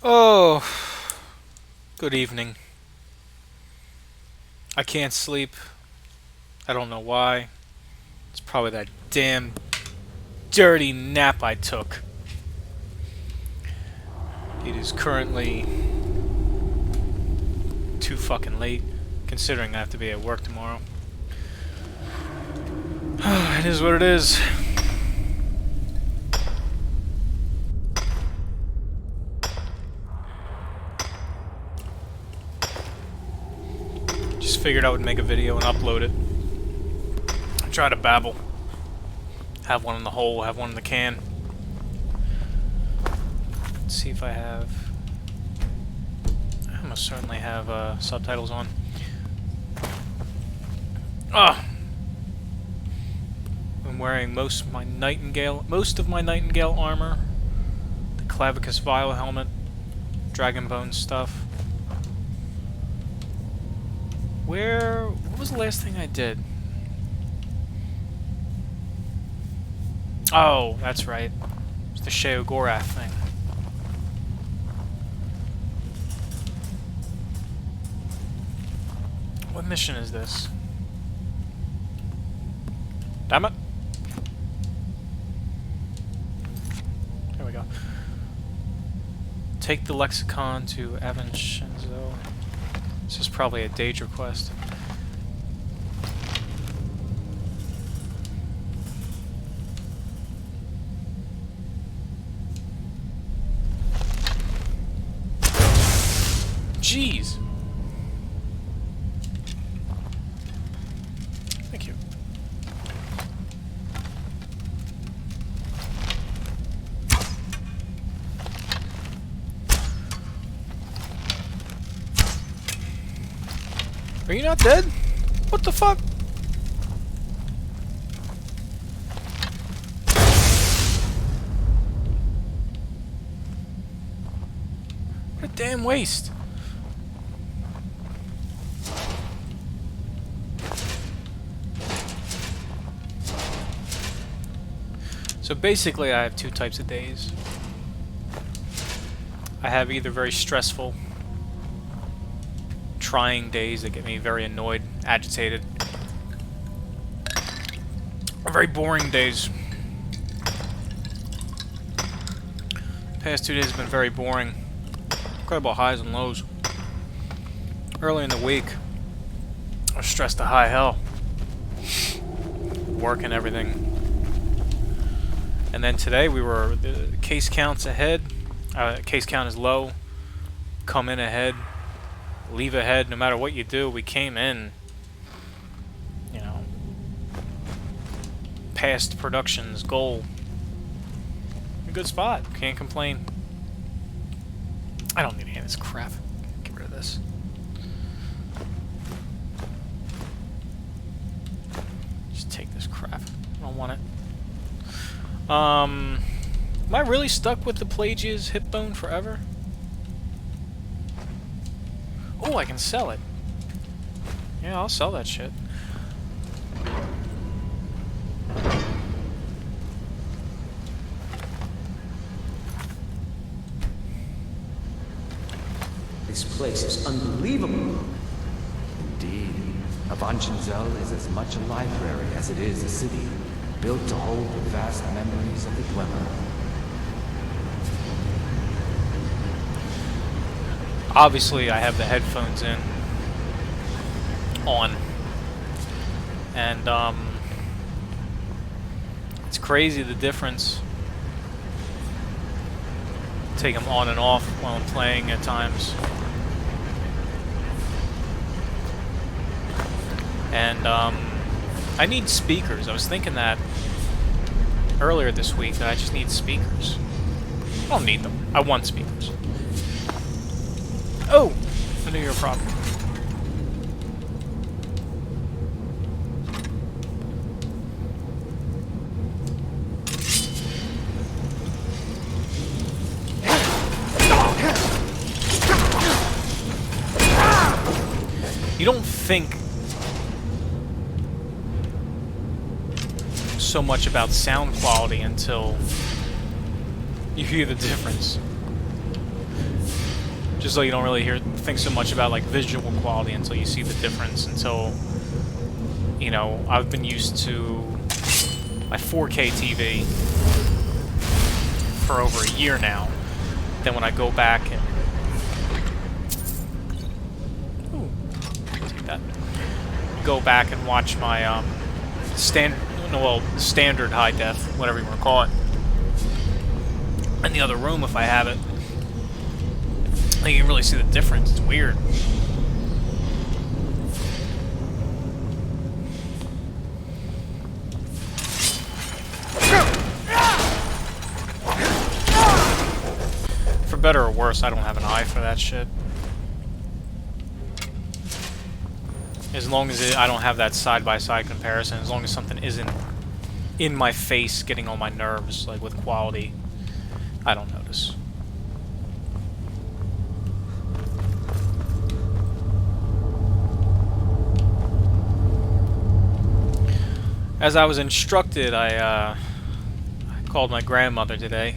Oh, good evening. I can't sleep. I don't know why. It's probably that damn dirty nap I took. It is currently too fucking late, considering I have to be at work tomorrow. It is what it is. Just figured I would make a video and upload it. Try to babble. Have one in the hole, have one in the can. Let's see if I have... I must certainly have subtitles on. Ah! I'm wearing most of my Nightingale armor. The Clavicus Vial helmet. Dragonbone stuff. What was the last thing I did? Oh, that's right. It's the Sheogorath thing. What mission is this? Damn it. There we go. Take the lexicon to Avincenzo. This is probably a Daedra quest. Jeez! Thank you. Are you not dead? What the fuck? What a damn waste. So basically I have two types of days. I have either very stressful, trying days that get me very annoyed, agitated, or very boring days. The past 2 days have been very boring. Incredible highs and lows. Early in the week, I was stressed to high hell. Work and everything. And then today the case count's ahead. Case count is low. Come in ahead. Leave ahead. No matter what you do, we came in, you know, past production's goal. A good spot. Can't complain. I don't need any of this crap. Get rid of this. Just take this crap. I don't want it. Am I really stuck with the Pelagia's hip bone forever? Oh, I can sell it. Yeah, I'll sell that shit. This place is unbelievable. Indeed. Avancenzel is as much a library as it is a city, built to hold the vast memories of the dweller. Obviously, I have the headphones on, and it's crazy the difference. Take them on and off while I'm playing at times. And I need speakers. I was thinking that earlier this week that I just need speakers. I don't need them. I want speakers. Oh! I knew you were a problem. You don't think so much about sound quality until you hear the difference. Just so you don't really think so much about like visual quality until you see the difference. Until, you know, I've been used to my 4K TV for over a year now. Then when I go back and take that, go back and watch my standard high def, whatever you want to call it, in the other room if I have it, you can really see the difference. It's weird. For better or worse, I don't have an eye for that shit. As long as I don't have that side-by-side comparison, as long as something isn't in my face getting on my nerves, like with quality, I don't notice. As I was instructed, I called my grandmother today.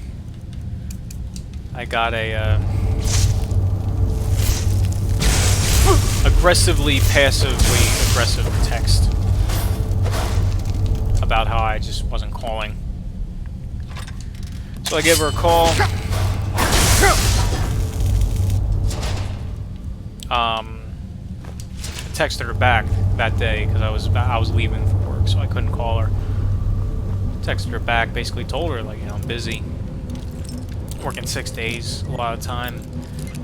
I got a aggressively, passively aggressive text about how I just wasn't calling. So I gave her a call. I texted her back that day because I was leaving for work, so I couldn't call her. Texted her back, basically told her, like, you know, I'm busy, working 6 days a lot of the time,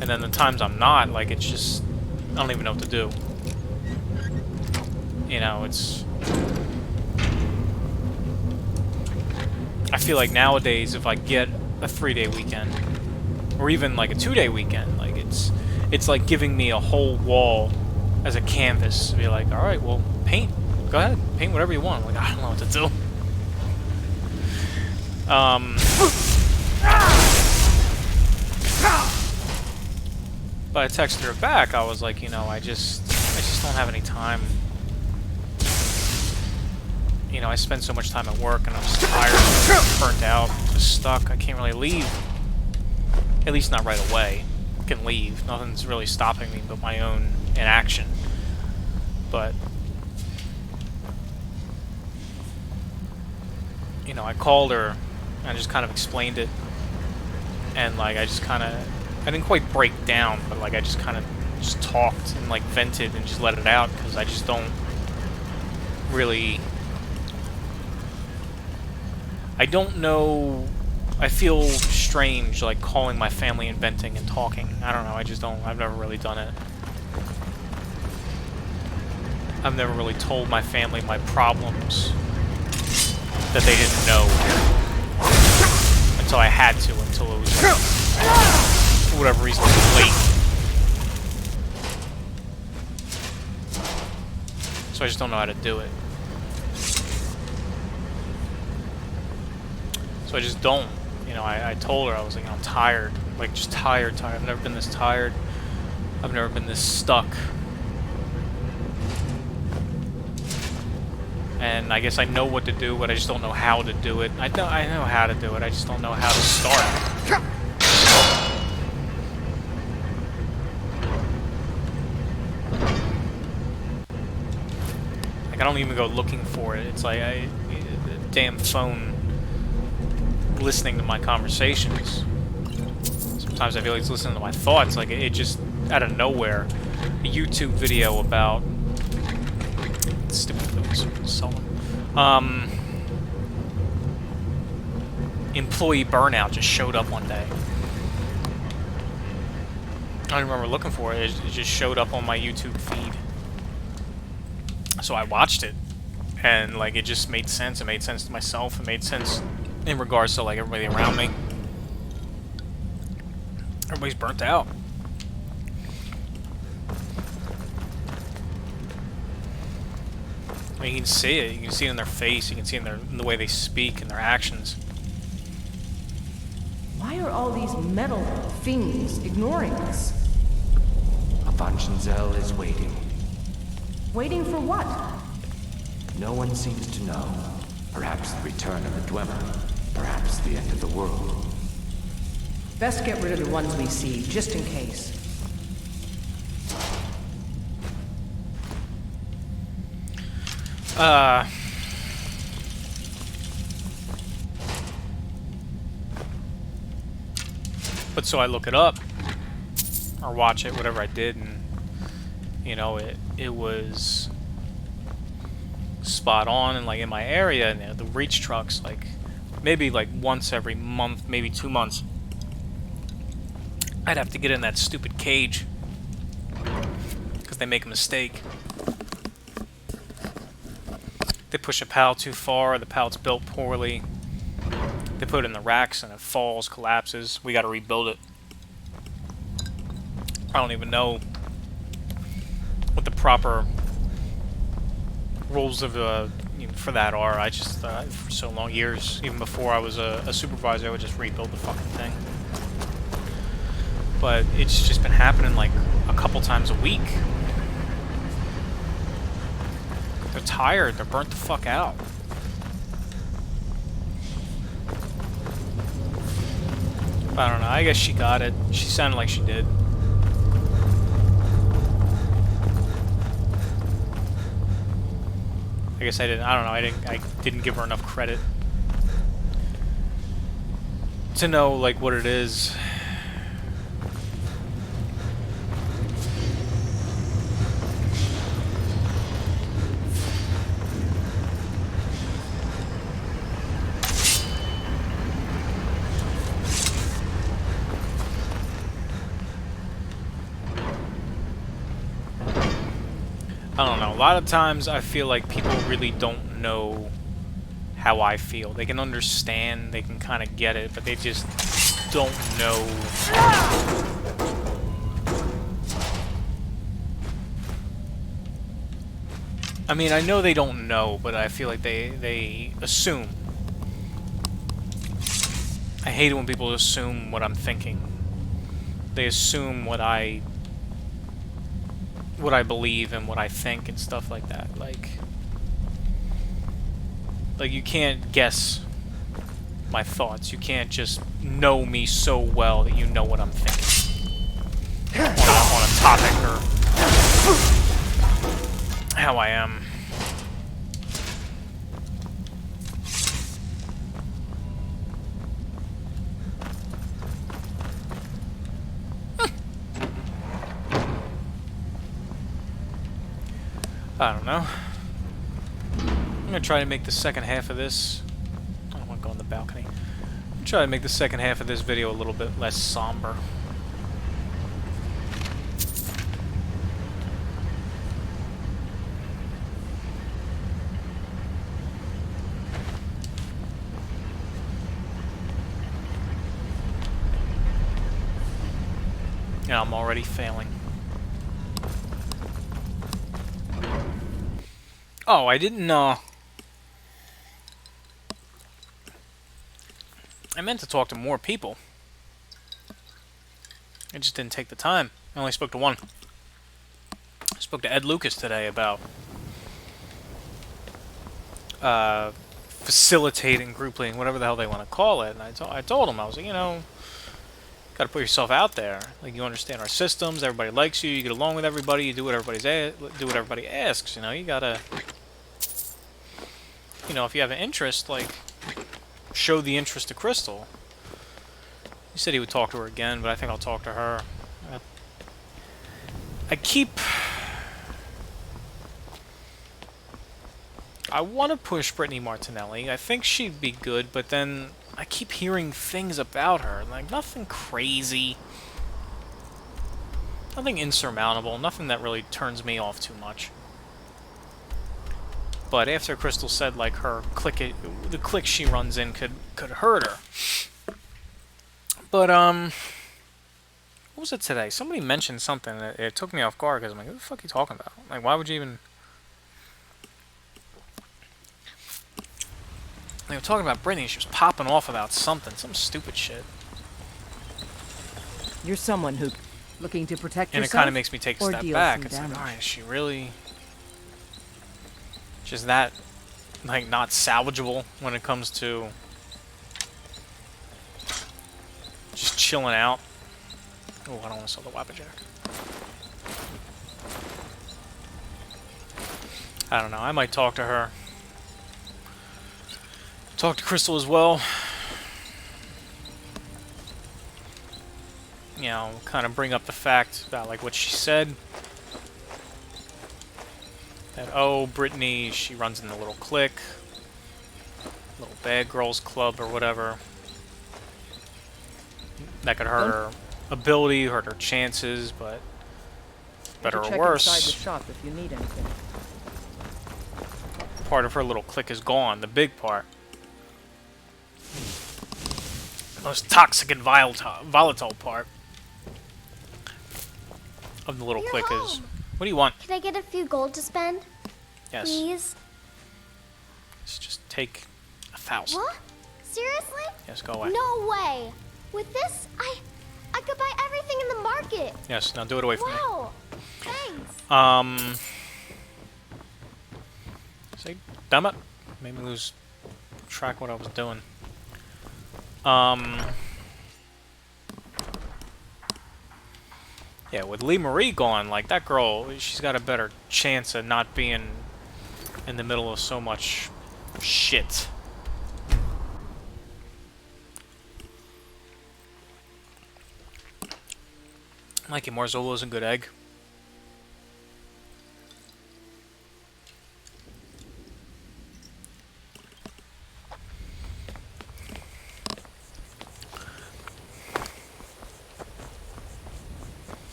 and then the times I'm not, like, it's just, I don't even know what to do. You know, it's... I feel like nowadays, if I get a 3-day weekend, or even like a 2-day weekend, like it's like giving me a whole wall as a canvas to be like, all right, well, paint. Go ahead, paint whatever you want. I'm like, I don't know what to do. But I texted her back. I was like, you know, I just don't have any time. You know, I spend so much time at work, and I'm just tired, burnt out, just stuck. I can't really leave. At least not right away. I can leave. Nothing's really stopping me but my own inaction. But, you know, I called her, and I just kind of explained it. And, like, I didn't quite break down, but, like, I just kind of just talked and, like, vented and just let it out, because I just don't really... I don't know... I feel strange, like, calling my family and venting and talking. I don't know, I just don't... I've never really done it. I've never really told my family my problems that they didn't know until I had to, until it was, like, for whatever reason, too late. So I just don't know how to do it. So I just don't. You know, I told her, I was like, I'm tired. Like, just tired. I've never been this tired. I've never been this stuck. And I guess I know what to do, but I just don't know how to do it. I know how to do it, I just don't know how to start. Like, I don't even go looking for it. It's like the damn phone listening to my conversations. Sometimes I feel like it's listening to my thoughts. Like, it just, out of nowhere, a YouTube video about... Stupid things. Employee burnout just showed up one day. I don't remember looking for it. It just showed up on my YouTube feed. So I watched it, and like, it just made sense. It made sense to myself. It made sense in regards to like everybody around me. Everybody's burnt out. I mean, you can see it. You can see it in their face. You can see it in the way they speak and their actions. Why are all these metal fiends ignoring us? Avanchenzell is waiting. Waiting for what? No one seems to know. Perhaps the return of the Dwemer. Perhaps the end of the world. Best get rid of the ones we see, just in case. Uh... But so I look it up, or watch it, whatever I did, and, you know, it was spot on, and, like, in my area, and the reach trucks, like, maybe, like, once every month, maybe 2 months, I'd have to get in that stupid cage, because they make a mistake. They push a pallet too far, the pallet's built poorly. They put it in the racks and it falls, collapses. We gotta rebuild it. I don't even know what the proper rules of for that are. I just, for so long, years, even before I was a supervisor, I would just rebuild the fucking thing. But it's just been happening like a couple times a week. They're tired, they're burnt the fuck out. I don't know, I guess she got it. She sounded like she did. I guess I didn't, I don't know, I didn't give her enough credit to know, like, what it is. I don't know, a lot of times I feel like people really don't know how I feel. They can understand, they can kind of get it, but they just don't know. I mean, I know they don't know, but I feel like they assume. I hate it when people assume what I'm thinking. They assume what I believe and what I think and stuff like that. Like you can't guess my thoughts. You can't just know me so well that you know what I'm thinking on a topic or how I am. I don't know. I'm gonna try to make the second half of this. I don't want to go on the balcony. I'm gonna try to make the second half of this video a little bit less somber. And I'm already failing. Oh, I didn't, I meant to talk to more people. I just didn't take the time. I only spoke to one. I spoke to Ed Lucas today about facilitating group leading, whatever the hell they want to call it. And I told him, I was like, you know, got to put yourself out there. Like, you understand our systems, everybody likes you, you get along with everybody, you do what everybody asks. You know, you gotta, you know, if you have an interest, like, show the interest to Crystal. He said he would talk to her again, but I think I'll talk to her. I want to push Brittany Martinelli. I think she'd be good, but then I keep hearing things about her. Like, nothing crazy. Nothing insurmountable. Nothing that really turns me off too much. But after Crystal said, like, the click she runs in could hurt her. But, what was it today? Somebody mentioned something that it took me off guard, because I'm like, what the fuck are you talking about? Like, why would you even... They were talking about Brittany, she was popping off about something, some stupid shit. You're someone who looking to protect and yourself. it kind of makes me take a or step deal back. some It's like, damage. alright, is she really just that, like, not salvageable when it comes to just chilling out? Oh, I don't want to sell the Wappajack. I don't know. I might talk to her. Talk to Crystal as well. You know, kind of bring up the fact about like what she said. That, oh, Brittany, she runs in the little clique. Little bad girls club or whatever. That could hurt her ability, hurt her chances, but better or Check worse, inside the shop if you need anything. part of her little clique is gone. The big part. The most toxic and volatile part of the little You're clique home. is... What do you want? Can I get a few gold to spend? Yes. Please? Let's just take 1,000. What? Seriously? Yes, go away. No way. With this, I could buy everything in the market. Yes, now do it away from me. Wow. Thanks. See? Damn it. Made me lose track of what I was doing. Yeah, with Lee Marie gone, like, that girl, she's got a better chance of not being in the middle of so much shit. Like it, Marzolo's a good egg.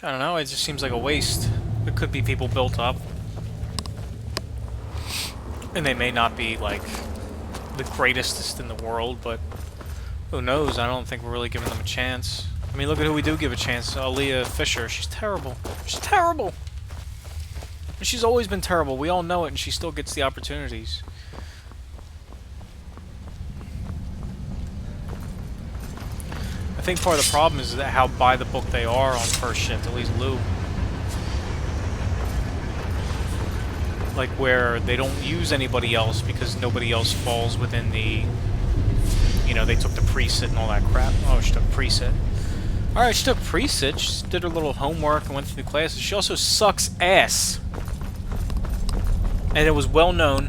I don't know, it just seems like a waste. There could be people built up. And they may not be, like, the greatest in the world, but who knows? I don't think we're really giving them a chance. I mean, look at who we do give a chance. Aaliyah Fisher, she's terrible. She's terrible! And she's always been terrible, we all know it, and she still gets the opportunities. I think part of the problem is that how by the book they are on first shift, at least Lou. Like where they don't use anybody else because nobody else falls within the, you know, they took the pre-sit and all that crap. Oh, she took pre-sit. Alright, she took pre-sit, she just did her little homework and went through the classes. She also sucks ass. And it was well known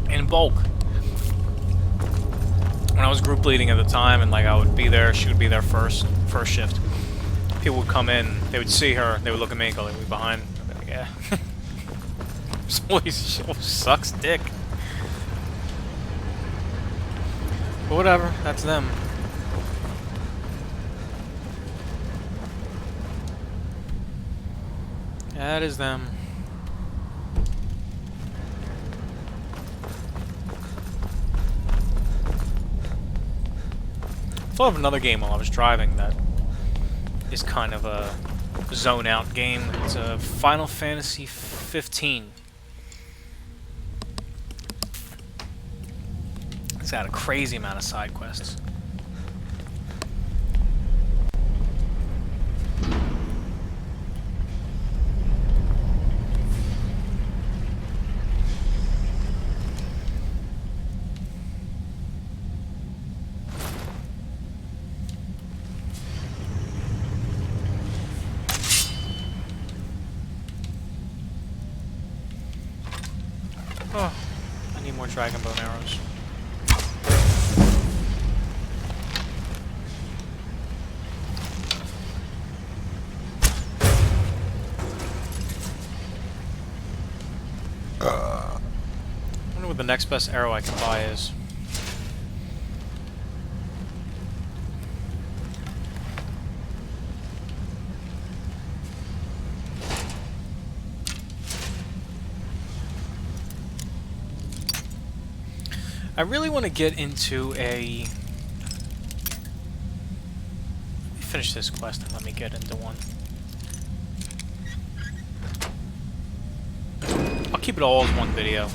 in bulk. When I was group leading at the time, and like I would be there, she would be there first shift. People would come in, they would see her, they would look at me and go, like, we behind? I'd be like, yeah. She always sucks dick. But whatever, that's them. That is them. I thought of another game while I was driving that is kind of a zone out game. It's a Final Fantasy 15. It's got a crazy amount of side quests. Oh, I need more dragon bone arrows. I wonder what the next best arrow I can buy is. I really want to get into a... Let me finish this quest and let me get into one. I'll keep it all as one video.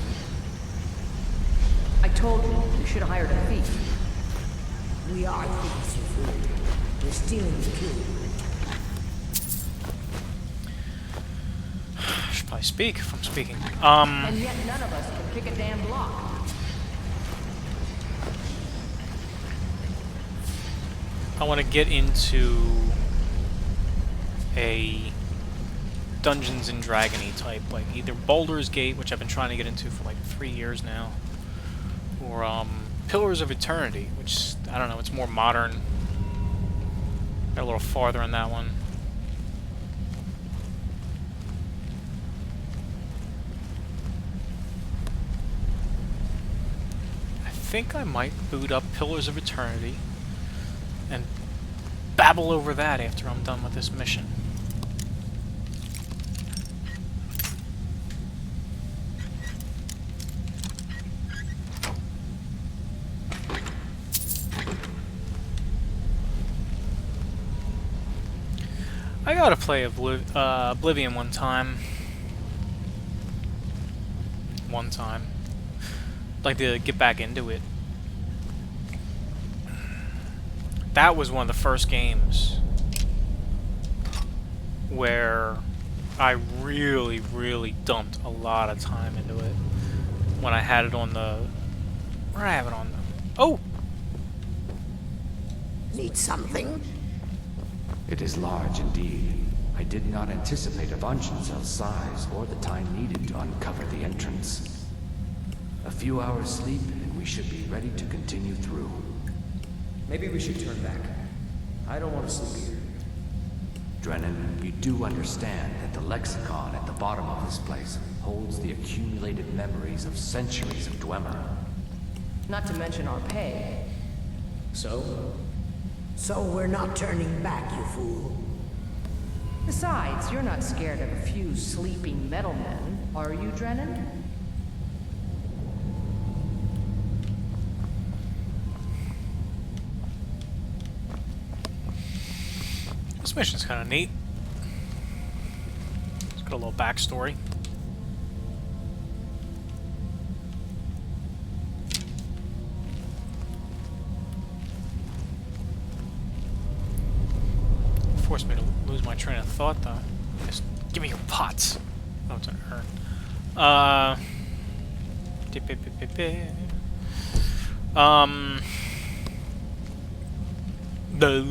I told you, you should have hired a thief. We are thieves, you fool. We're stealing the cube. I should probably speak if I'm speaking. And yet none of us can kick a damn block. I want to get into a Dungeons and Dragony type, like either Baldur's Gate, which I've been trying to get into for like 3 years now, or Pillars of Eternity, which, I don't know, it's more modern. Got a little farther on that one. I think I might boot up Pillars of Eternity and babble over that after I'm done with this mission. I gotta play Oblivion one time. Like to get back into it. That was one of the first games where I really, really dumped a lot of time into it. When I had it on the... Where did I have it on the... Oh! Need something? It is large indeed. I did not anticipate Avanchanzel's size or the time needed to uncover the entrance. A few hours sleep and we should be ready to continue through. Maybe we should turn back. I don't want to sleep here. Drennan, you do understand that the lexicon at the bottom of this place holds the accumulated memories of centuries of Dwemer. Not to mention our pay. So? So we're not turning back, you fool. Besides, you're not scared of a few sleeping metal men, are you, Drennan? This mission's kind of neat. It's got a little backstory. Forced me to lose my train of thought, though. Just give me your pots. Oh, it's an urn. The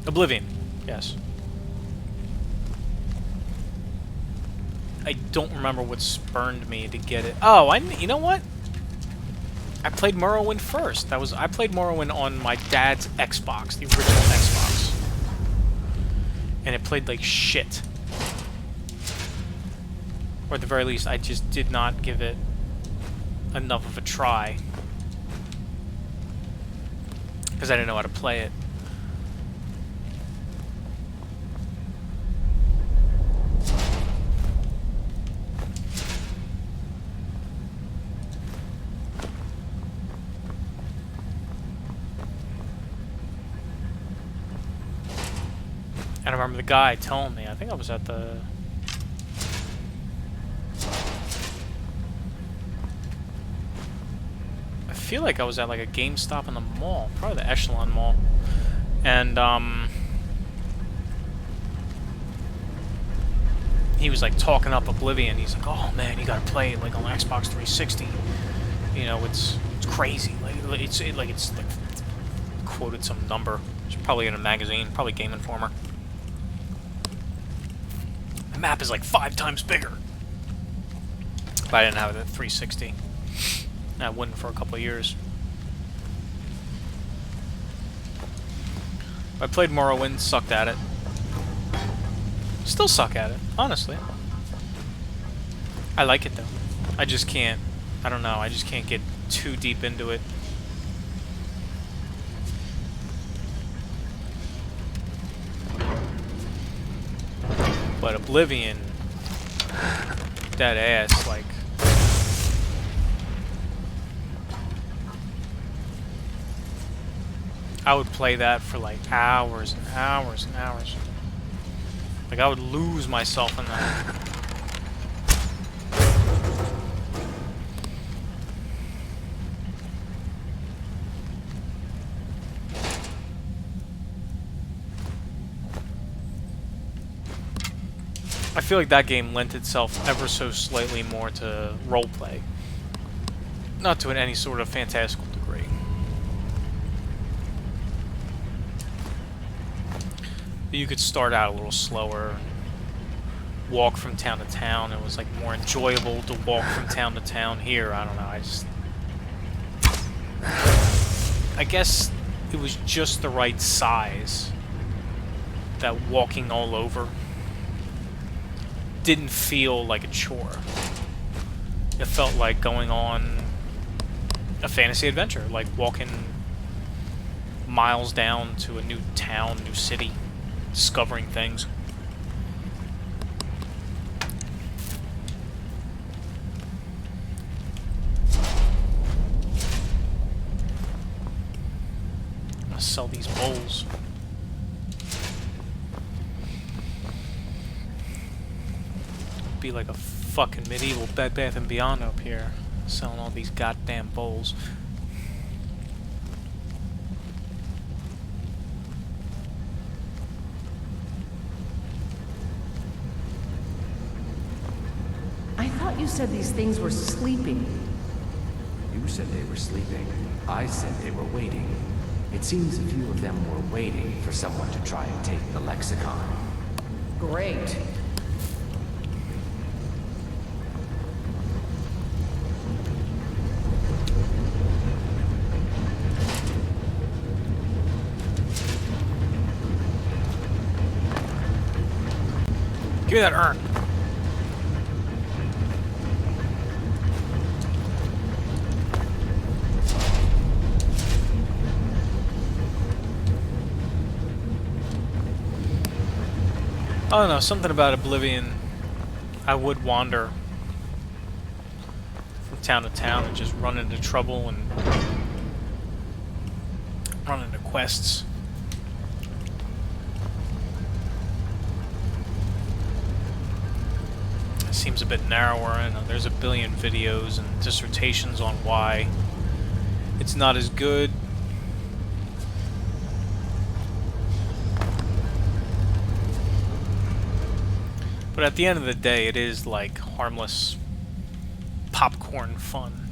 Oblivion, yes. I don't remember what spurned me to get it. Oh, you know what? I played Morrowind first. I played Morrowind on my dad's Xbox, the original Xbox. And it played like shit. Or at the very least, I just did not give it enough of a try. Because I didn't know how to play it. I remember the guy telling me, I think I was at the... I feel like I was at like a GameStop in the mall, probably the Echelon Mall. And, he was like talking up Oblivion. He's like, oh man, you gotta play it like on Xbox 360. You know, it's crazy. Like, it's like quoted some number. It's probably in a magazine, probably Game Informer. The map is like 5 times bigger. But I didn't have it at 360. I wouldn't for a couple of years. I played Morrowind, sucked at it. Still suck at it, honestly. I like it though. I just can't, I don't know, I just can't get too deep into it. But Oblivion, dead ass, like... I would play that for like hours and hours and hours. Like I would lose myself in that. I feel like that game lent itself ever so slightly more to roleplay. Not to any sort of fantastical degree. You could start out a little slower, walk from town to town. It was like more enjoyable to walk from town to town. Here, I don't know, I guess it was just the right size that walking all over didn't feel like a chore. It felt like going on a fantasy adventure, like walking miles down to a new town, new city, discovering things. I'm gonna sell these bowls. Be like a fucking medieval Bed Bath & Beyond up here, selling all these goddamn bowls. I thought you said these things were sleeping. You said they were sleeping. I said they were waiting. It seems a few of them were waiting for someone to try and take the lexicon. Great. Give me that urn. I don't know, something about Oblivion. I would wander from town to town and just run into trouble and run into quests. It seems a bit narrower. I know there's a billion videos and dissertations on why it's not as good. But at the end of the day, it is like harmless popcorn fun.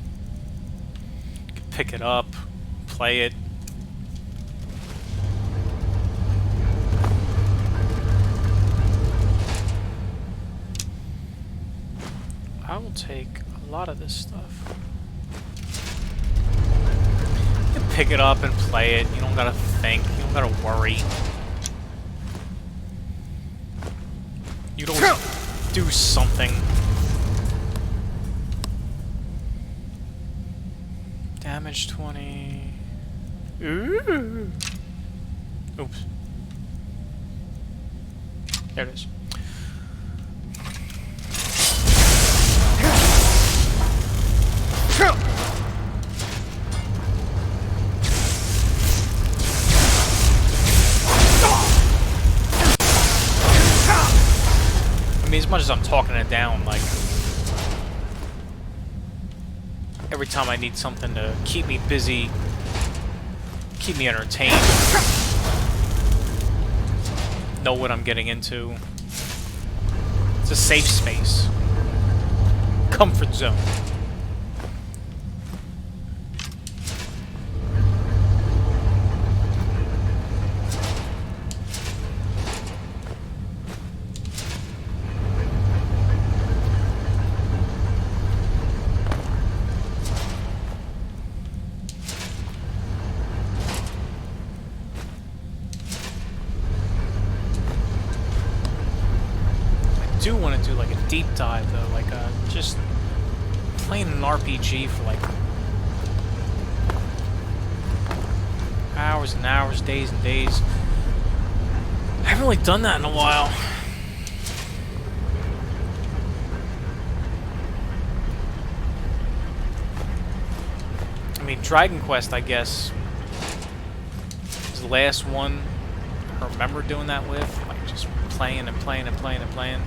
You can pick it up, play it. I will take a lot of this stuff. You can pick it up and play it. You don't gotta think. You don't gotta worry. You'd always do something. Damage 20. Ooh. Oops. There it is. I mean, as much as I'm talking it down, like, every time I need something to keep me busy, keep me entertained, know what I'm getting into. It's a safe space. Comfort zone. I do want to do like a deep dive though, like just playing an RPG for like hours and hours, days and days. I haven't really done that in a while. I mean, Dragon Quest, I guess, was the last one I remember doing that with, like just playing and playing and playing and playing.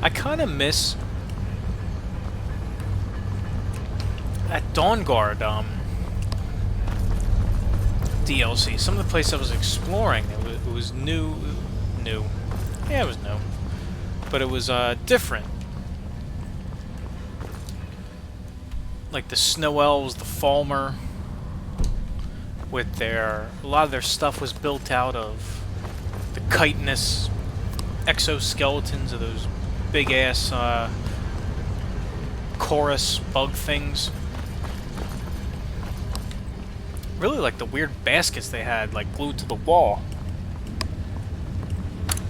I kind of miss Dawn Guard DLC. Some of the places I was exploring, it was new. Yeah, it was new. But it was different. Like the Snow Elves, the Falmer, with a lot of their stuff was built out of the chitinous exoskeletons of those big ass chorus bug things. Really like the weird baskets they had, like glued to the wall.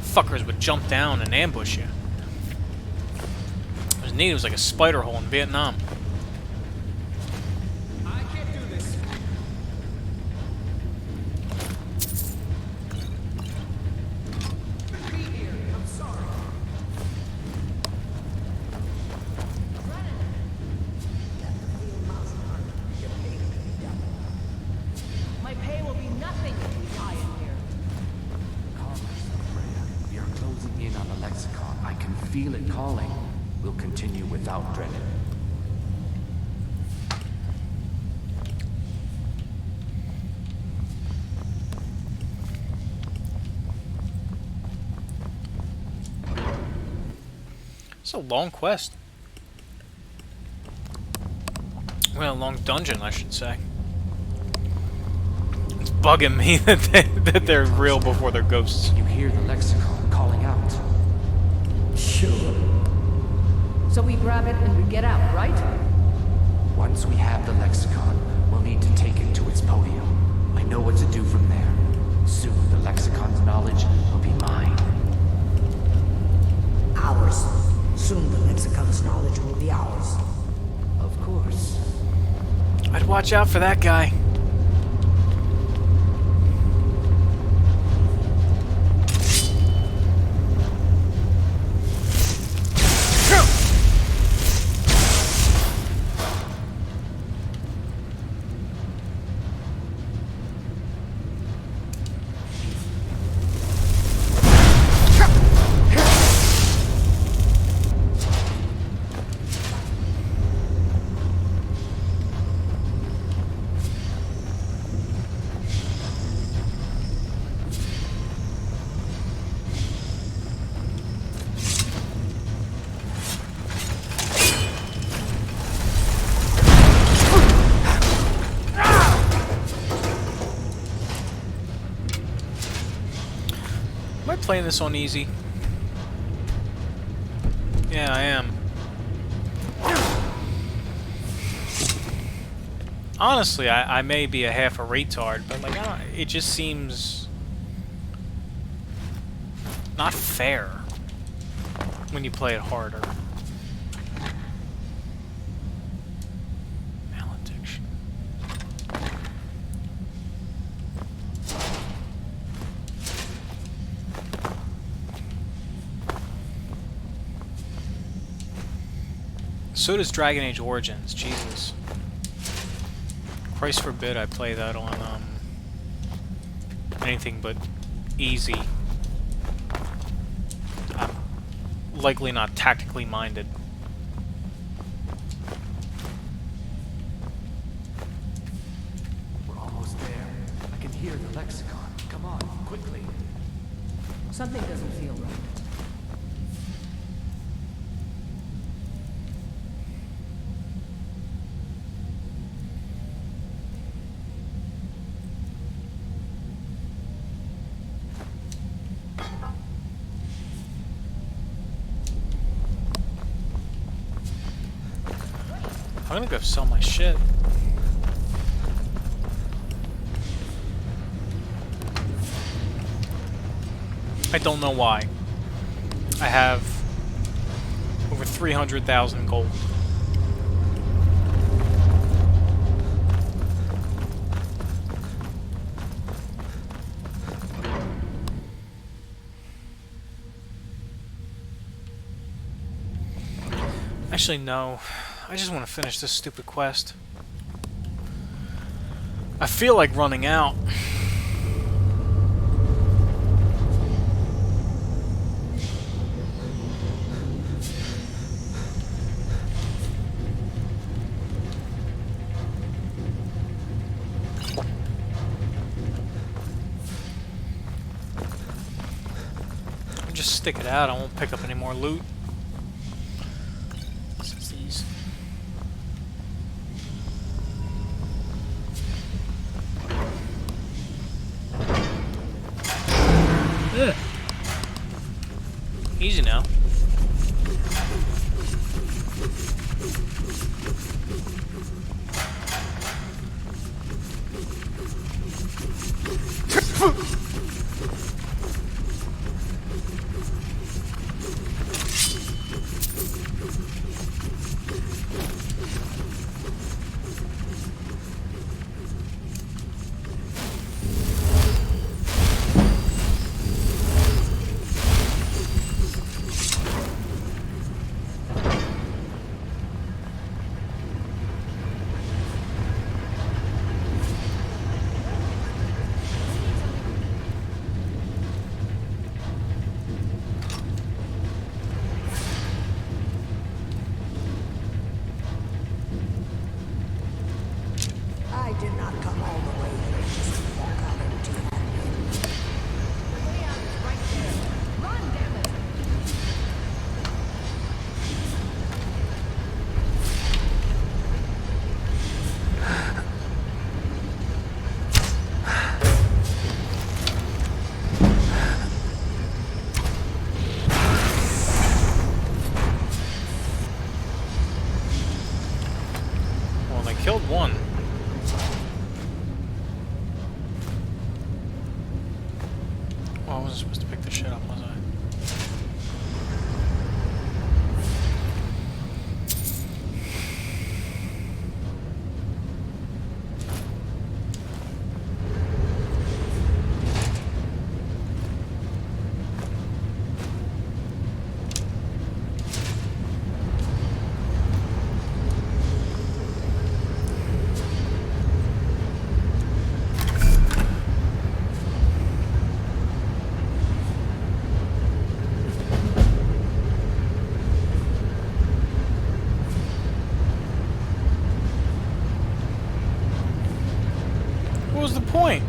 Fuckers would jump down and ambush you. It was neat. It was like a spider hole in Vietnam. I can't do this. Be here. I'm sorry. My pay will be nothing if we die in here. Calm yourself, Freya. We are closing in on the lexicon. I can feel it calling. We'll continue without Drennan. It's a long quest. Well, a long dungeon, I should say. It's bugging me that they're real before they're ghosts. You hear the lexicon calling out. Sure. So we grab it and we get out, right? Once we have the lexicon, we'll need to take it to its podium. I know what to do from there. Soon the lexicon's knowledge will be mine. Ours. Soon the lexicon's knowledge will be ours. Of course. I'd watch out for that guy. Am I playing this on easy? Yeah, I am. Honestly, I may be a half a retard, but like, it just seems not fair when you play it harder. Malediction. So does Dragon Age Origins, Jesus. Christ forbid I play that on anything but easy. I'm likely not tactically minded. We're almost there. I can hear the lexicon. Come on, quickly. Something doesn't feel right. I'm gonna go sell my shit. I don't know why. I have over 300,000 gold. Actually, no. I just want to finish this stupid quest. I feel like running out. just stick it out. I won't pick up any more loot. Since these. Ugh. Easy now. I did not come all the way here just to walk out empty-handed. The way out is right there. Run, damn it! Well, they killed one. Oh, I wasn't supposed to pick this shit up, was I? What was the point?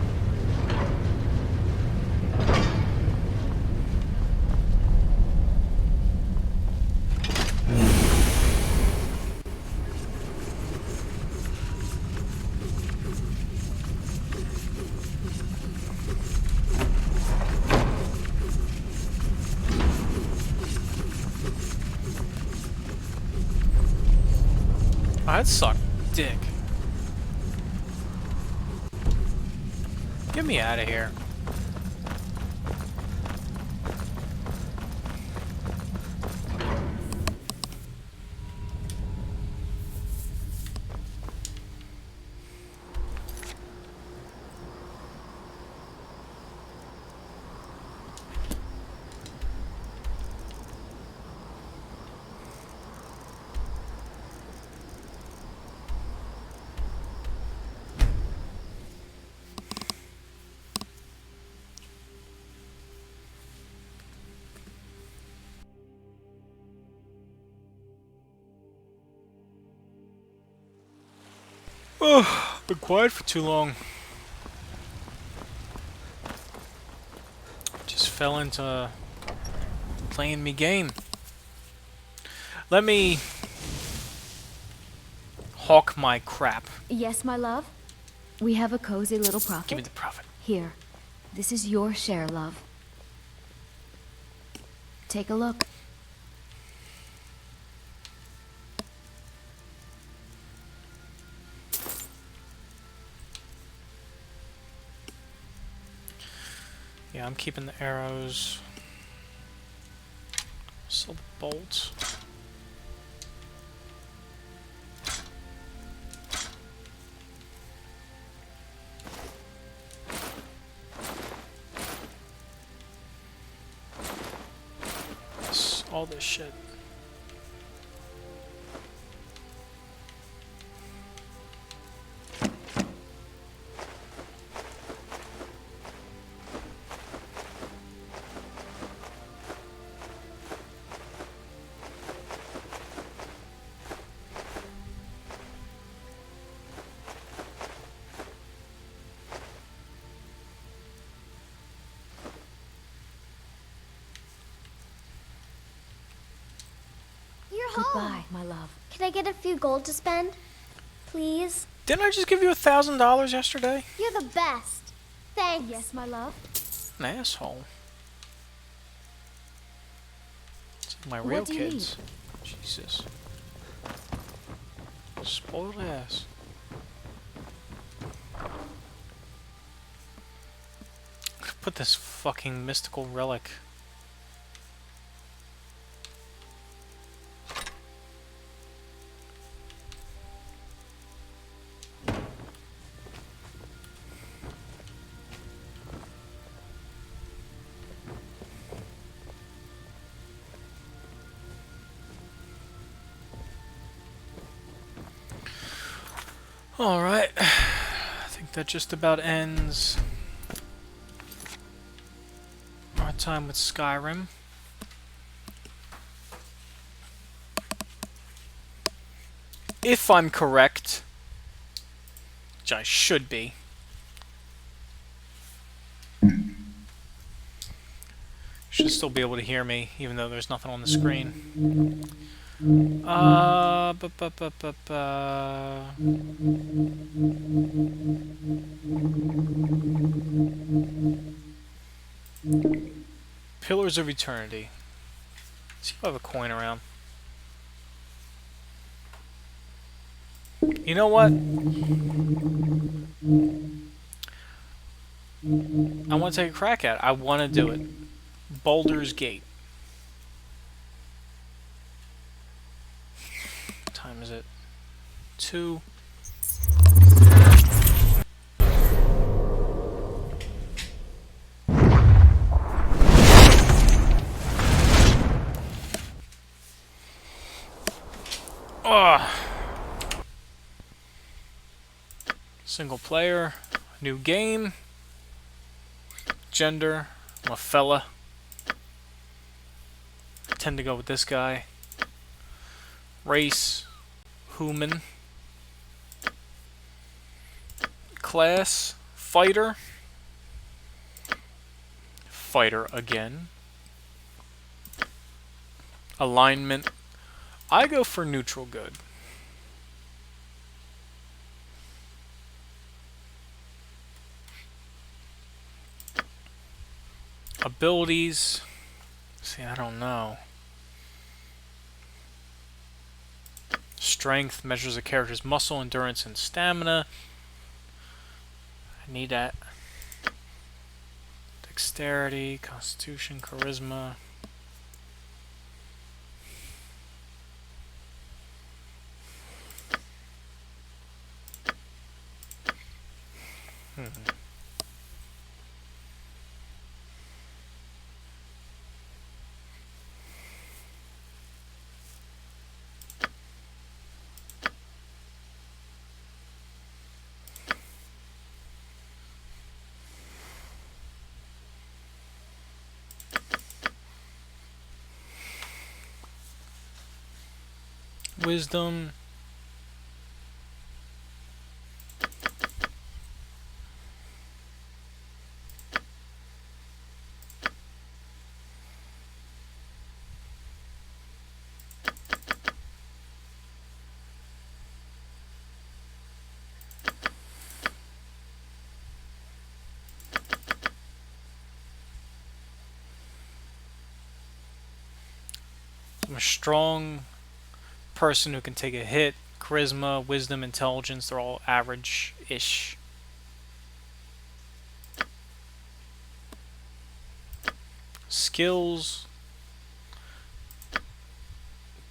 Oh, that sucked dick. Get me out of here. Oh, been quiet for too long. Just fell into playing me game. Let me hawk my crap. Yes, my love? We have a cozy little profit. Give me the profit. Here. This is your share, love. Take a look. Yeah, I'm keeping the arrows. Sell the bolts. All this shit. Goodbye, my love. Can I get a few gold to spend? Please? Didn't I just give you $1,000 yesterday? You're the best. Thanks. Yes, my love. An asshole. It's like my What real do you kids. Jesus. Spoiled ass. Put this fucking mystical relic. Alright, I think that just about ends our time with Skyrim. If I'm correct, which I should be. Should still be able to hear me, even though there's nothing on the screen. Pillars of Eternity. Let's see if I have a coin around. You know what? I want to take a crack at it. I want to do it. Baldur's Gate. What time is it? 2. Single player, new game, gender, I'm a fella. I tend to go with this guy. Race, human. Class, fighter. Fighter again. Alignment, I go for neutral good. Abilities, see, I don't know. Strength measures a character's muscle, endurance, and stamina. I need that. Dexterity, constitution, charisma. Wisdom. I'm a strong person who can take a hit. Charisma, wisdom, intelligence, they're all average-ish. Skills.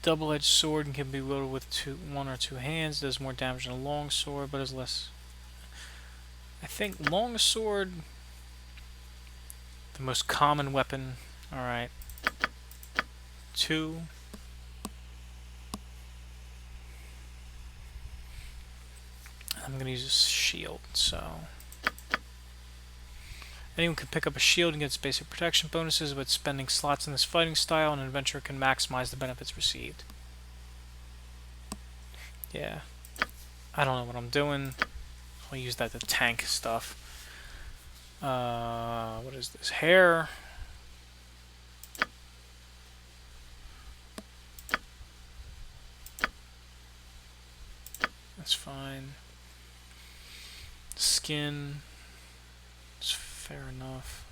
Double-edged sword and can be wielded with one or two hands. Does more damage than a long sword, but is less. I think long sword, the most common weapon. Alright. 2. I'm going to use a shield, so... Anyone can pick up a shield and get its basic protection bonuses, but spending slots in this fighting style, an adventurer can maximize the benefits received. Yeah. I don't know what I'm doing. I'll use that to tank stuff. What is this? Hair. That's fine. Skin. It's fair enough.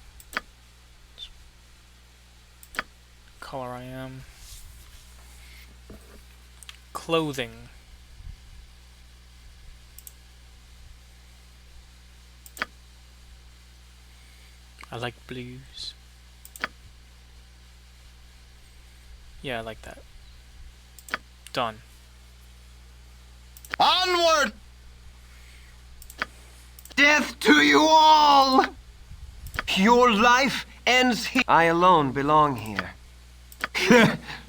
Color I am. Clothing. I like blues. Yeah, I like that. Done. Onward! Death to you all! Your life ends here. I alone belong here.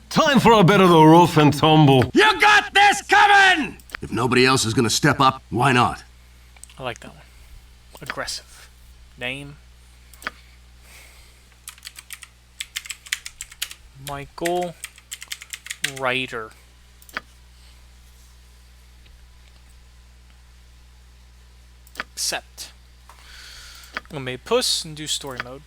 Time for a bit of the rough and tumble. You got this coming! If nobody else is gonna step up, why not? I like that one. Aggressive. Name. Michael Ryder. Accept. I'm gonna make Puss and do story mode.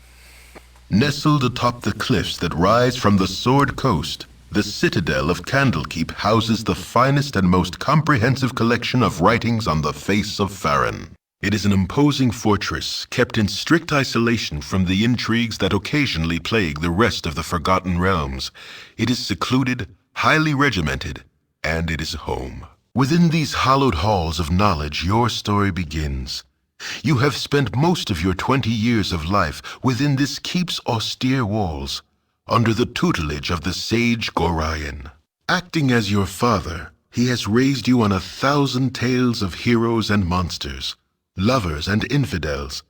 Nestled atop the cliffs that rise from the Sword Coast, the citadel of Candlekeep houses the finest and most comprehensive collection of writings on the face of Farron. It is an imposing fortress kept in strict isolation from the intrigues that occasionally plague the rest of the Forgotten Realms. It is secluded, highly regimented, and it is home. Within these hallowed halls of knowledge, your story begins. You have spent most of your 20 years of life within this keep's austere walls, under the tutelage of the sage Gorion. Acting as your father, he has raised you on 1,000 tales of heroes and monsters, lovers and infidels,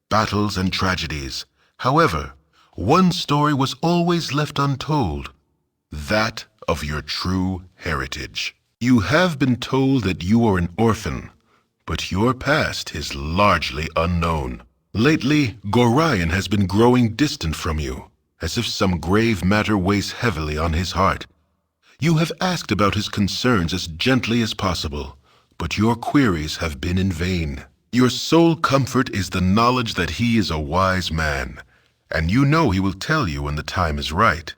battles and tragedies. However, one story was always left untold, that of your true heritage. You have been told that you are an orphan, but your past is largely unknown. Lately, Gorion has been growing distant from you, as if some grave matter weighs heavily on his heart. You have asked about his concerns as gently as possible, but your queries have been in vain. Your sole comfort is the knowledge that he is a wise man, and you know he will tell you when the time is right.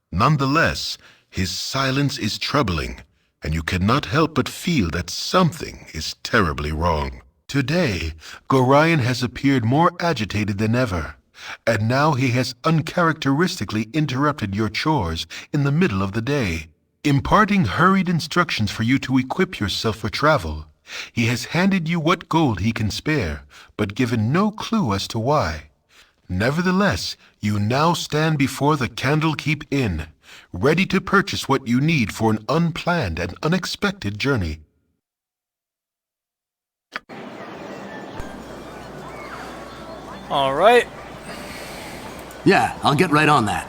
Nonetheless, his silence is troubling, and you cannot help but feel that something is terribly wrong. Today, Gorion has appeared more agitated than ever, and now he has uncharacteristically interrupted your chores in the middle of the day, imparting hurried instructions for you to equip yourself for travel. He has handed you what gold he can spare, but given no clue as to why. Nevertheless, you now stand before the Candlekeep Inn, ready to purchase what you need for an unplanned and unexpected journey. All right. Yeah, I'll get right on that.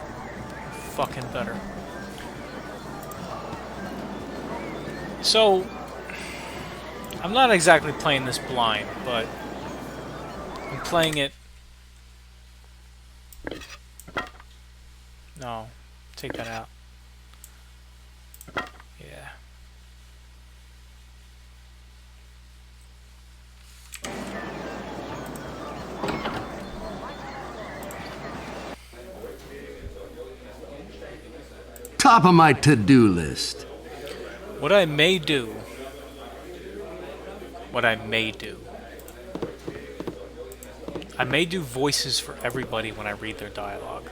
Fucking better. So, I'm not exactly playing this blind, but I'm playing it... No, take that out. Yeah. Top of my to-do list. What I may do. I may do voices for everybody when I read their dialogue.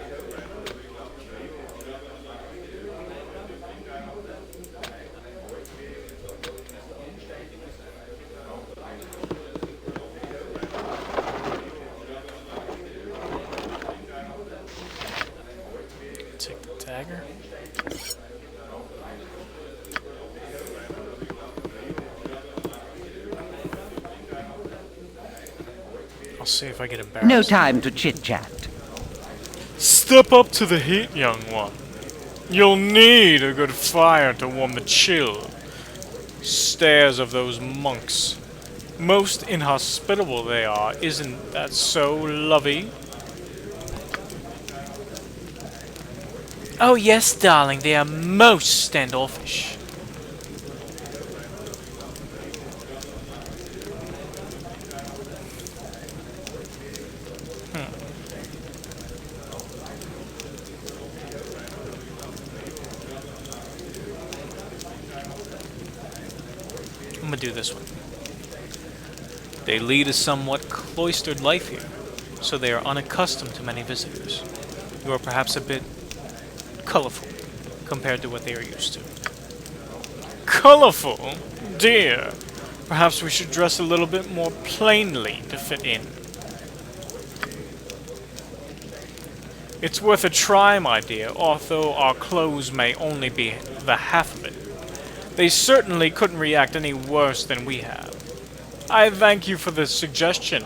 Take the dagger. I'll see if I get embarrassed. No time to chit-chat. Step up to the heat, young one. You'll need a good fire to warm the chill stares of those monks. Most inhospitable they are, isn't that so, lovey? Oh yes, darling, they are most standoffish. I'm gonna do this one. They lead a somewhat cloistered life here, so they are unaccustomed to many visitors. You are perhaps a bit colorful compared to what they are used to. Colorful? Dear. Perhaps we should dress a little bit more plainly to fit in. It's worth a try, my dear, although our clothes may only be the half of it. They certainly couldn't react any worse than we have. I thank you for the suggestion,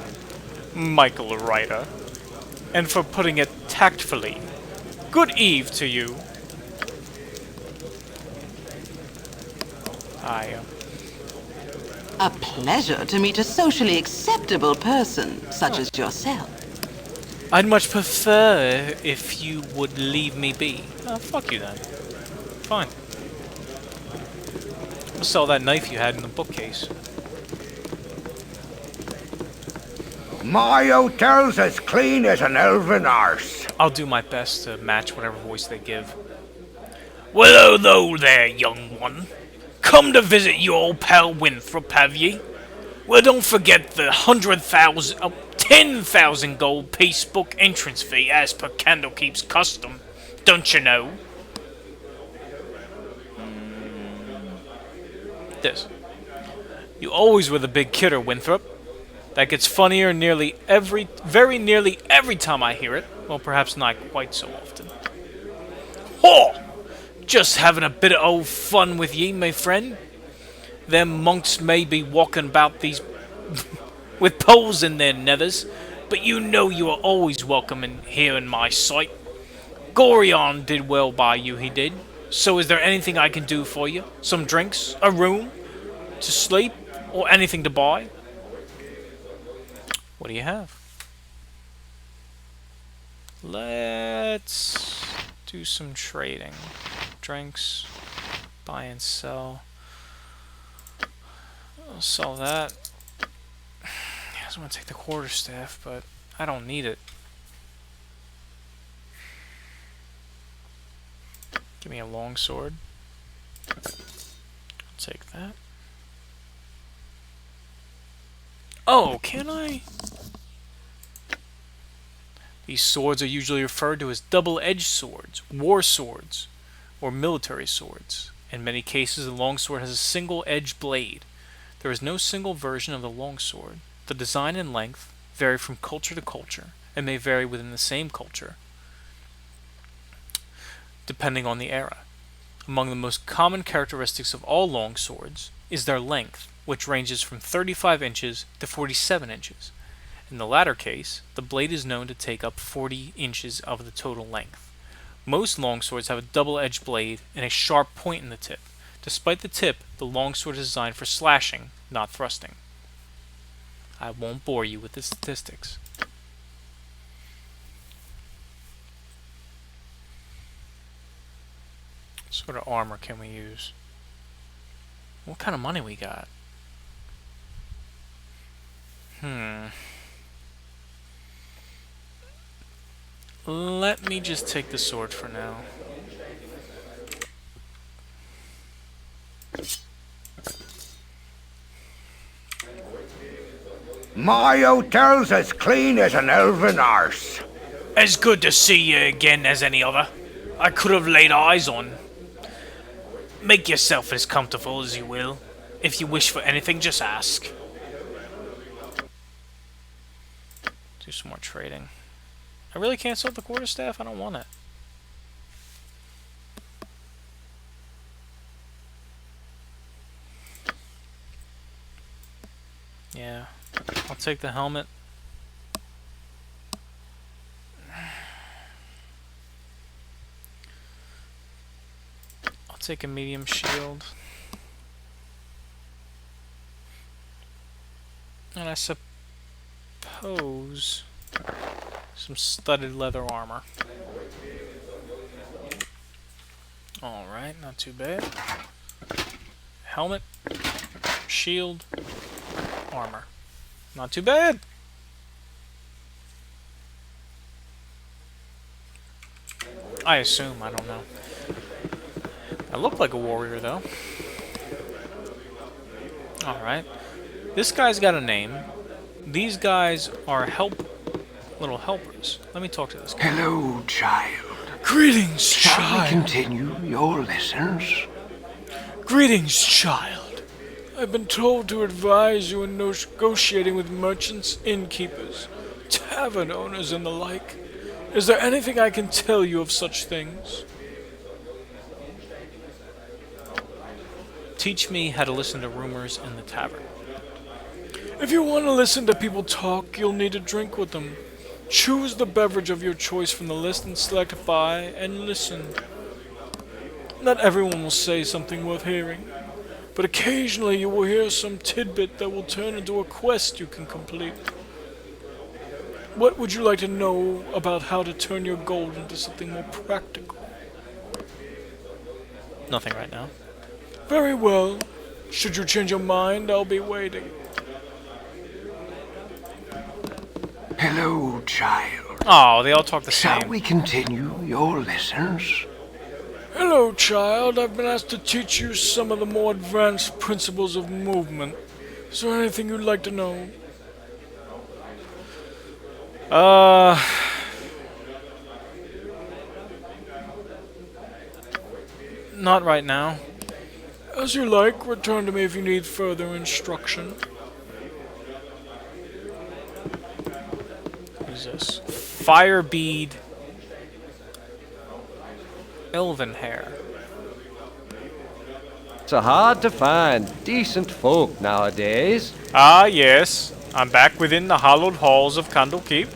Michael Ryder, and for putting it tactfully. Good eve to you. A pleasure to meet a socially acceptable person such as yourself. I'd much prefer if you would leave me be. Oh, fuck you then. Fine. I'll sell that knife you had in the bookcase. My hotel's as clean as an elven arse. I'll do my best to match whatever voice they give. Well, hello there, young one. Come to visit your old pal Winthrop, have ye? Well, don't forget the 10,000 gold piece book entrance fee as per Candlekeep's custom. Don't you know? This. You always were the big kidder, Winthrop. That gets funnier very nearly every time I hear it. Well, perhaps not quite so often. Ho! Just having a bit of old fun with ye, my friend. Them monks may be walking about these with poles in their nethers, but you know you are always welcome here in my sight. Gorion did well by you, he did. So is there anything I can do for you? Some drinks? A room? To sleep? Or anything to buy? What do you have? Let's do some trading. Drinks. Buy and sell. I'll sell that. I just want to take the quarterstaff, but I don't need it. Give me a longsword. I'll take that. Oh, can I? These swords are usually referred to as double-edged swords, war swords, or military swords. In many cases, the longsword has a single-edged blade. There is no single version of the longsword. The design and length vary from culture to culture, and may vary within the same culture, depending on the era. Among the most common characteristics of all longswords is their length, which ranges from 35 inches to 47 inches. In the latter case, the blade is known to take up 40 inches of the total length. Most longswords have a double-edged blade and a sharp point in the tip. Despite the tip, the longsword is designed for slashing, not thrusting. I won't bore you with the statistics. What sort of armor can we use? What kind of money we got? Let me just take the sword for now. My hotel's as clean as an elven arse. As good to see you again as any other. I could have laid eyes on. Make yourself as comfortable as you will. If you wish for anything, just ask. Do some more trading. I really can't sell the quarterstaff? I don't want it. Yeah. I'll take the helmet. I'll take a medium shield. And I suppose some studded leather armor. Alright, not too bad. Helmet, shield, armor. Not too bad! I assume, I don't know. I look like a warrior, though. Alright. This guy's got a name. These guys are little helpers. Let me talk to this guy. Hello, child. Greetings, Shall child. we continue your lessons? Greetings, child. I've been told to advise you in negotiating with merchants, innkeepers, tavern owners, and the like. Is there anything I can tell you of such things? Teach me how to listen to rumors in the tavern. If you want to listen to people talk, you'll need to drink with them. Choose the beverage of your choice from the list and select buy and listen. Not everyone will say something worth hearing, but occasionally you will hear some tidbit that will turn into a quest you can complete. What would you like to know about how to turn your gold into something more practical? Nothing right now. Very well. Should you change your mind, I'll be waiting. Hello, child. Oh, they all talk the same. Shall we continue your lessons? Hello, child. I've been asked to teach you some of the more advanced principles of movement. Is there anything you'd like to know? Not right now. As you like, return to me if you need further instruction. What is this? Fire bead. Elven hair. It's hard to find decent folk nowadays. Ah, yes. I'm back within the hallowed halls of Candlekeep.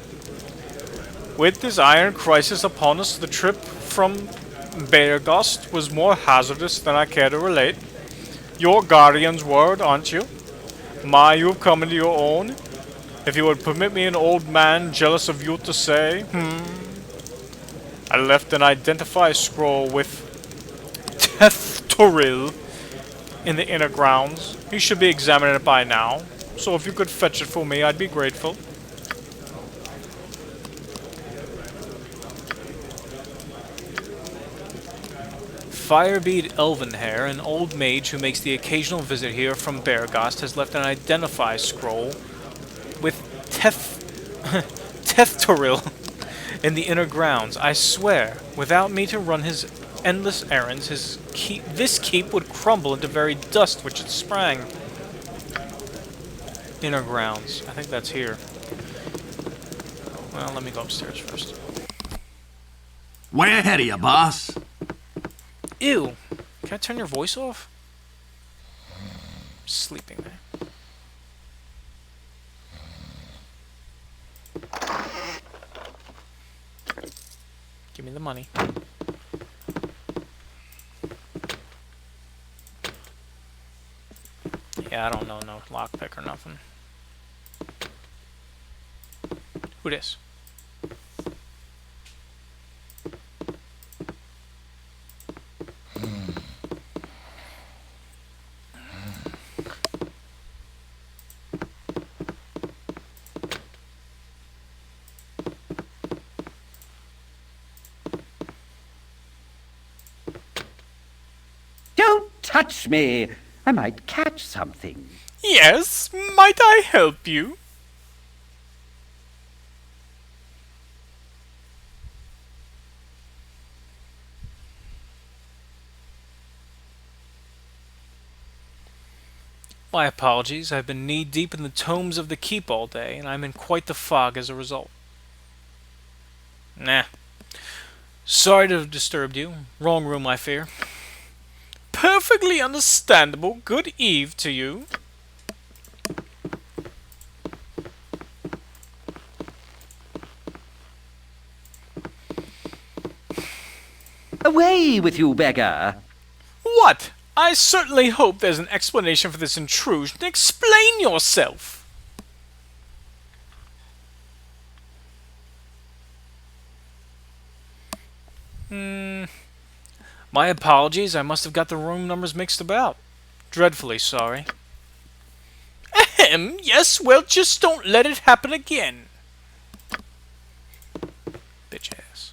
With this iron crisis upon us, the trip from Beargast was more hazardous than I care to relate. Your guardian's word, aren't you? You've come into your own. If you would permit me, an old man jealous of you, to say, I left an identify scroll with Tethtoril in the inner grounds. He should be examining it by now. So if you could fetch it for me, I'd be grateful. Firebead Elvenhair, an old mage who makes the occasional visit here from Beargast, has left an identify scroll with Tethtoril in the inner grounds. I swear, without me to run his endless errands, this keep would crumble into very dust which it sprang. Inner grounds. I think that's here. Well, let me go upstairs first. Way ahead of you, boss. Ew. Can I turn your voice off? Sleeping there. Give me the money. Yeah, I don't know no lockpick or nothing. Who this? Don't touch me! I might catch something. Yes, might I help you? My apologies, I've been knee-deep in the tomes of the keep all day, and I'm in quite the fog as a result. Nah. Sorry to have disturbed you. Wrong room, I fear. Perfectly understandable. Good eve to you. Away with you, beggar! What? I certainly hope there's an explanation for this intrusion. Explain yourself! My apologies, I must have got the room numbers mixed about. Dreadfully sorry. Ahem, yes, well, just don't let it happen again. Bitch ass.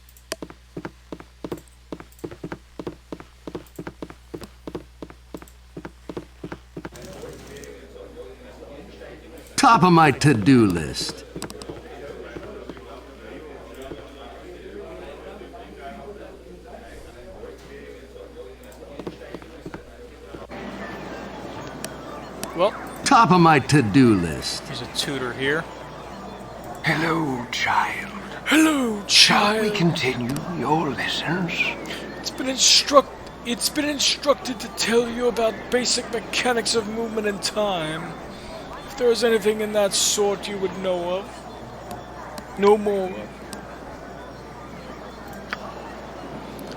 Top of my to-do list. Well, top of my to-do list. There's a tutor here. Hello, child. Hello, child. Shall we continue your lessons? It's been instructed to tell you about basic mechanics of movement and time. If there is anything in that sort you would know of. No more.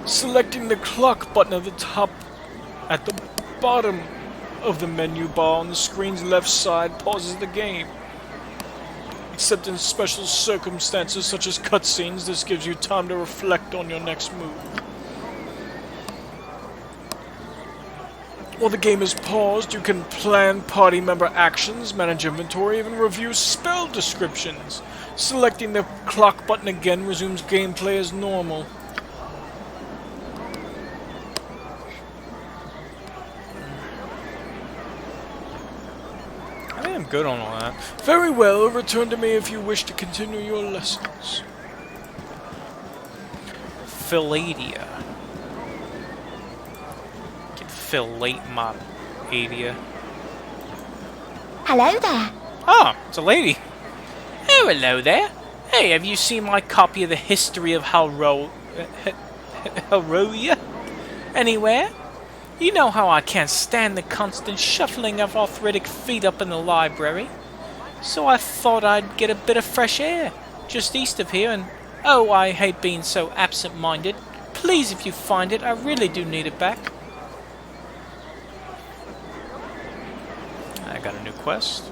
Selecting the clock button at the top, at the bottom of the menu bar on the screen's left side pauses the game. Except in special circumstances such as cutscenes, this gives you time to reflect on your next move. While the game is paused, you can plan party member actions, manage inventory, even review spell descriptions. Selecting the clock button again resumes gameplay as normal. I think I'm good on all that. Very well, return to me if you wish to continue your lessons. Philadia. Can fillet my adia. Hello there. Oh, it's a lady. Oh, hello there. Hey, have you seen my copy of the history of Halroya anywhere? You know how I can't stand the constant shuffling of arthritic feet up in the library. So I thought I'd get a bit of fresh air, just east of here, and oh, I hate being so absent-minded. Please, if you find it, I really do need it back. I got a new quest.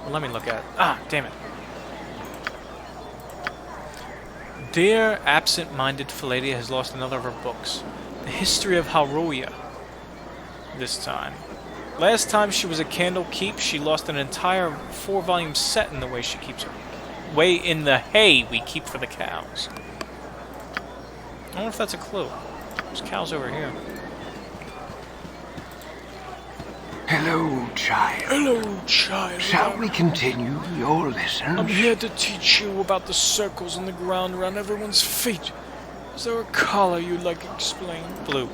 Well, let me look at it. Ah, damn it. Dear absent-minded Philadia has lost another of her books. The history of Halroya. This time. Last time she was a Candlekeep, she lost an entire 4-volume set in the way she keeps her. Way in the hay we keep for the cows. I wonder if that's a clue. There's cows over here. Hello, child. Hello, child. Shall we continue your lessons? I'm here to teach you about the circles on the ground around everyone's feet. Is there a color you'd like explained? Blue.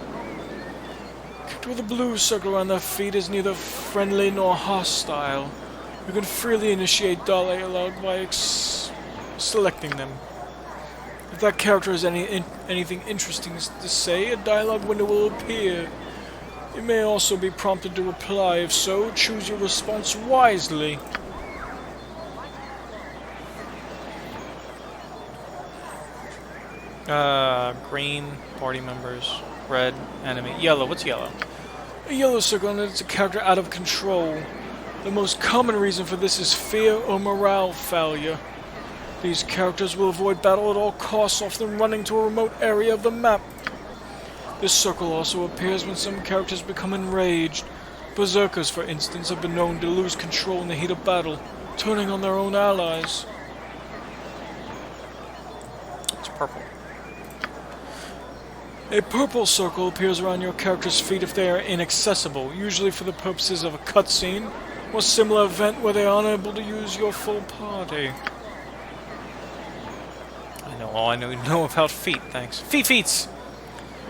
With a blue circle around their feet is neither friendly nor hostile. You can freely initiate dialogue by selecting them. If that character has anything interesting to say, a dialogue window will appear. You may also be prompted to reply. If so, choose your response wisely. Green, party members. Red, enemy. Yellow, what's yellow? A yellow circle indicates a character out of control. The most common reason for this is fear or morale failure. These characters will avoid battle at all costs, often running to a remote area of the map. This circle also appears when some characters become enraged. Berserkers, for instance, have been known to lose control in the heat of battle, turning on their own allies. It's purple. A purple circle appears around your character's feet if they are inaccessible, usually for the purposes of a cutscene or similar event where they are unable to use your full party. I know all I know about feet, thanks. Feets!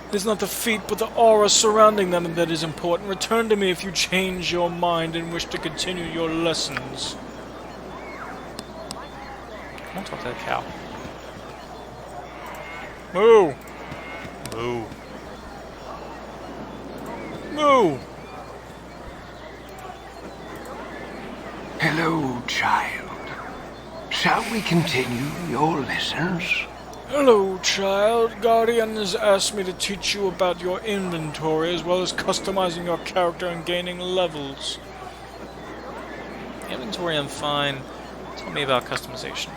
It is not the feet, but the aura surrounding them that is important. Return to me if you change your mind and wish to continue your lessons. I want to talk to that cow. Moo! Moo. Moo! Hello, child. Shall we continue your lessons? Hello, child. Guardian has asked me to teach you about your inventory as well as customizing your character and gaining levels. Inventory, I'm fine. Tell me about customization.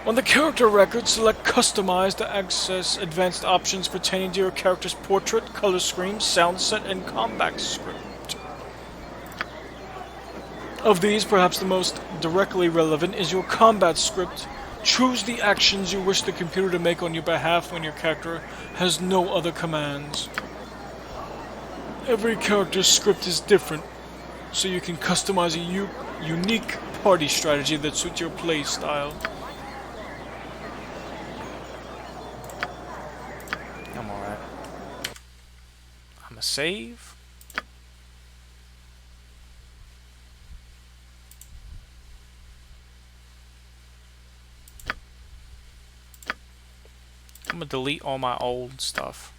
On the character record, select Customize to access advanced options pertaining to your character's portrait, color scheme, sound set, and combat script. Of these, perhaps the most directly relevant is your combat script. Choose the actions you wish the computer to make on your behalf when your character has no other commands. Every character's script is different, so you can customize a unique party strategy that suits your play style. I'm alright. I'ma save. I'm gonna delete all my old stuff.